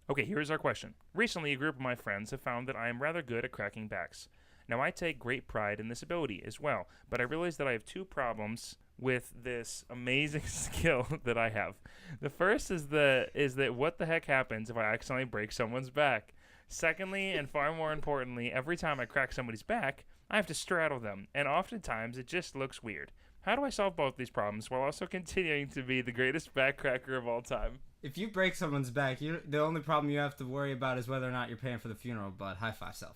Okay, here's our question. Recently, a group of my friends have found that I am rather good at cracking backs. Now, I take great pride in this ability as well, but I realize that I have two problems with this amazing skill that I have. The first is that what the heck happens if I accidentally break someone's back? Secondly, and far more importantly, every time I crack somebody's back, I have to straddle them, and oftentimes it just looks weird. How do I solve both these problems while also continuing to be the greatest back cracker of all time? If you break someone's back, the only problem you have to worry about is whether or not you're paying for the funeral. But high five self.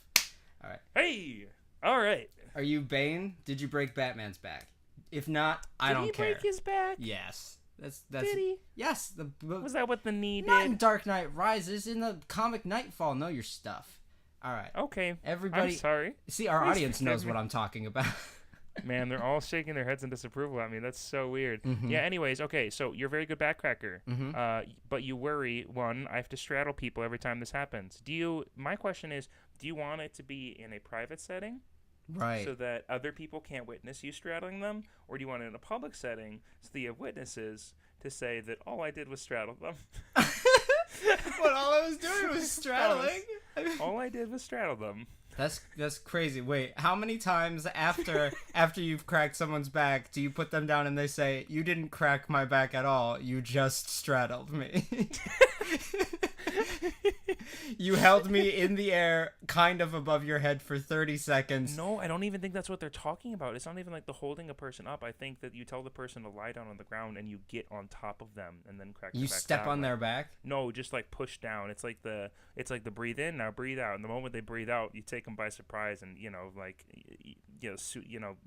All right. Hey! All right. Are you Bane? Did you break Batman's back? If not, I don't care. Did he break his back? Yes. That's Did he? Yes. Was that what the knee did? Not in Dark Knight Rises. In the comic Nightfall. Know your stuff. All right. Okay. Everybody. I'm sorry. See, our Please audience knows forgive me. what I'm talking about. Man, they're all shaking their heads in disapproval at me. That's so weird. Mhm. Yeah, anyways, okay, so you're a very good backcracker. Mhm. But you worry, one, I have to straddle people every time this happens. My question is, do you want it to be in a private setting? Right. So that other people can't witness you straddling them? Or do you want it in a public setting so that you have witnesses to say that all I did was straddle them? What all I was doing was straddling. All I did was straddle them. That's crazy. Wait, how many times after you've cracked someone's back do you put them down and they say, "You didn't crack my back at all. You just straddled me." You held me in the air kind of above your head for 30 seconds. No, I don't even think that's what they're talking about. It's not even like the holding a person up. I think that you tell the person to lie down on the ground and you get on top of them and then crack their You back step that on way. their back? No, just like push down. It's like the breathe in, now breathe out. And the moment they breathe out, you take them by surprise and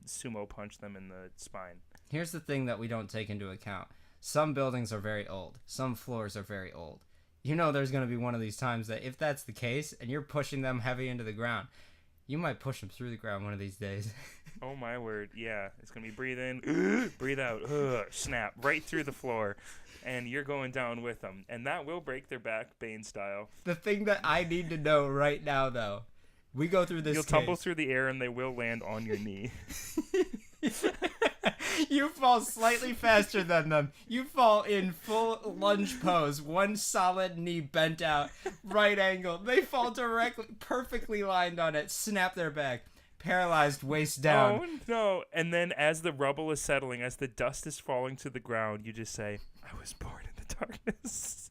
sumo punch them in the spine. Here's the thing that we don't take into account. Some buildings are very old. Some floors are very old. You know there's going to be one of these times that if that's the case and you're pushing them heavy into the ground, you might push them through the ground one of these days. Oh my word, yeah. It's going to be breathe in, breathe out, snap, right through the floor. And you're going down with them. And that will break their back, Bane style. The thing that I need to know right now, though, we go through this You'll case. tumble through the air and they will land on your knee. You fall slightly faster than them. You fall in full lunge pose, one solid knee bent out, right angle. They fall directly, perfectly lined on it, snap their back, paralyzed waist down. Oh no. And then as the rubble is settling, as the dust is falling to the ground, you just say, I was born in the darkness.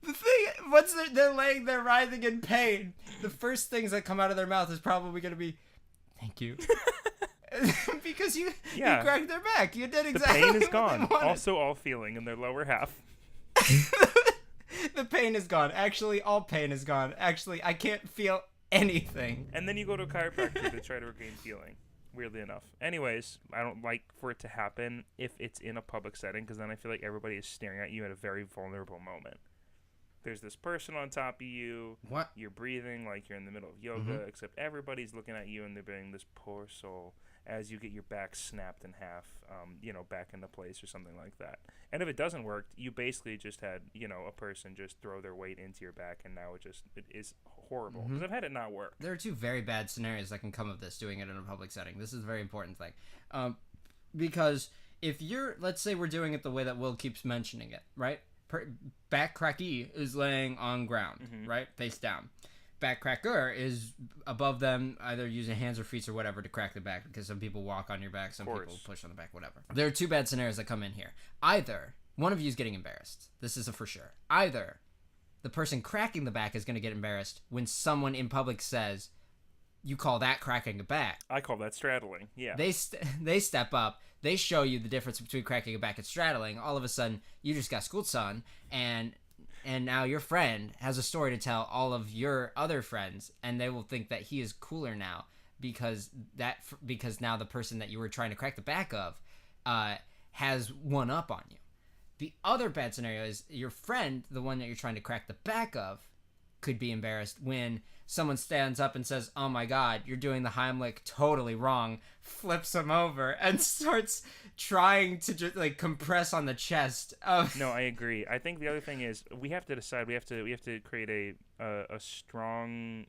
The thing, once they're laying there writhing in pain, the first things that come out of their mouth is probably going to be, thank you. Because you cracked their back. You did exactly The pain is what gone. they wanted. Also all feeling in their lower half. The pain is gone. Actually, all pain is gone. Actually, I can't feel anything. And then you go to a chiropractor to try to regain feeling. Weirdly enough. Anyways, I don't like for it to happen if it's in a public setting, because then I feel like everybody is staring at you at a very vulnerable moment. There's this person on top of you. What? You're breathing like you're in the middle of yoga, except everybody's looking at you and they're being this poor soul as you get your back snapped in half, back into place or something like that. And if it doesn't work, you basically just had, a person just throw their weight into your back, and now it is horrible. Because I've had it not work. There are two very bad scenarios that can come of this, doing it in a public setting. This is a very important thing. Because if let's say we're doing it the way that Will keeps mentioning it, right? Back cracky is laying on ground, right? Face down. Back cracker is above them, either using hands or feet or whatever to crack the back, because some people walk on your back, some people push on the back, whatever. There are two bad scenarios that come in here. Either one of you is getting embarrassed. This is a for sure. Either the person cracking the back is going to get embarrassed when someone in public says, you call that cracking a back. I call that straddling, yeah. They step up. They show you the difference between cracking a back and straddling. All of a sudden, you just got schooled, son, and now your friend has a story to tell all of your other friends, and they will think that he is cooler now because now the person that you were trying to crack the back of has one up on you. The other bad scenario is your friend, the one that you're trying to crack the back of, could be embarrassed when someone stands up and says, "Oh my God, you're doing the Heimlich totally wrong," flips him over and starts trying to just like compress on the chest. No, I agree. I think the other thing is we have to decide. We have to create a strong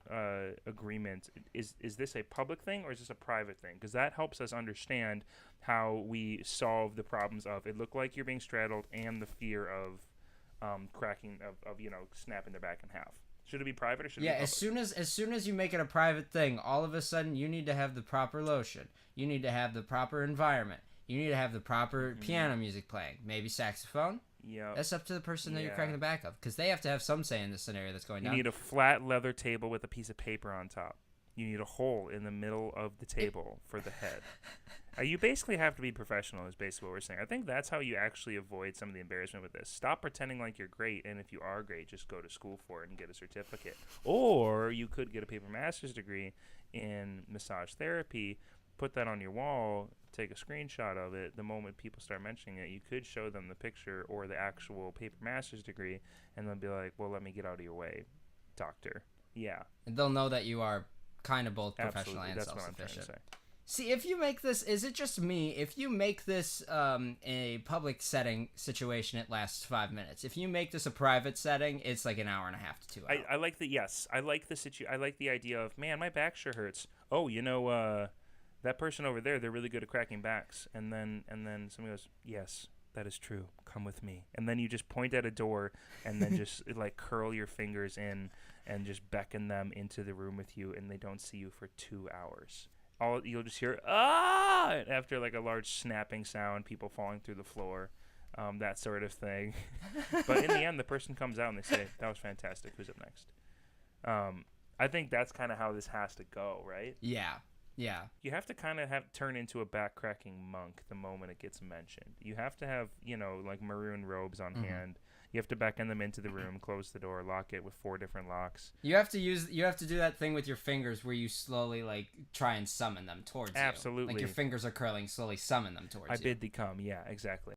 agreement. Is this a public thing or is this a private thing? Because that helps us understand how we solve the problems of it look like you're being straddled and the fear of cracking of snapping their back in half. Should it be private or should it be public? as soon as you make it a private thing, all of a sudden you need to have the proper lotion. You need to have the proper environment. You need to have the proper piano music playing. Maybe saxophone. Yeah. That's up to the person that you're cracking the back of, because they have to have some say in the scenario that's going down. You need a flat leather table with a piece of paper on top. You need a hole in the middle of the table for the head. You basically have to be professional is basically what we're saying. I think that's how you actually avoid some of the embarrassment with this. Stop pretending like you're great, and if you are great, just go to school for it and get a certificate. Or you could get a paper master's degree in massage therapy, put that on your wall, take a screenshot of it. The moment people start mentioning it, you could show them the picture or the actual paper master's degree, and they'll be like, well, let me get out of your way, doctor. Yeah. And they'll know that you are kind of both professional Absolutely. and That's what I'm self-sufficient. trying to say. See, if you make this, is it just me? If you make this a public setting situation, it lasts 5 minutes. If you make this a private setting, it's like an hour and a half to 2 hours. I like I like I like the idea of, man, my back sure hurts. Oh, that person over there, they're really good at cracking backs. And then somebody goes, yes, that is true. Come with me. And then you just point at a door and then just like curl your fingers in and just beckon them into the room with you, and they don't see you for 2 hours. You'll just hear after like a large snapping sound, people falling through the floor, that sort of thing. But in the end, the person comes out and they say, "That was fantastic. Who's up next?" I think that's kind of how this has to go, right? Yeah. You have to kind of turn into a back cracking monk the moment it gets mentioned. You have to have like maroon robes on hand. You have to beckon them into the room, close the door, lock it with 4 different locks. You have to do that thing with your fingers where you slowly like try and summon them towards you. Absolutely. Like your fingers are curling, slowly summon them towards you. I bid thee come. Yeah, exactly.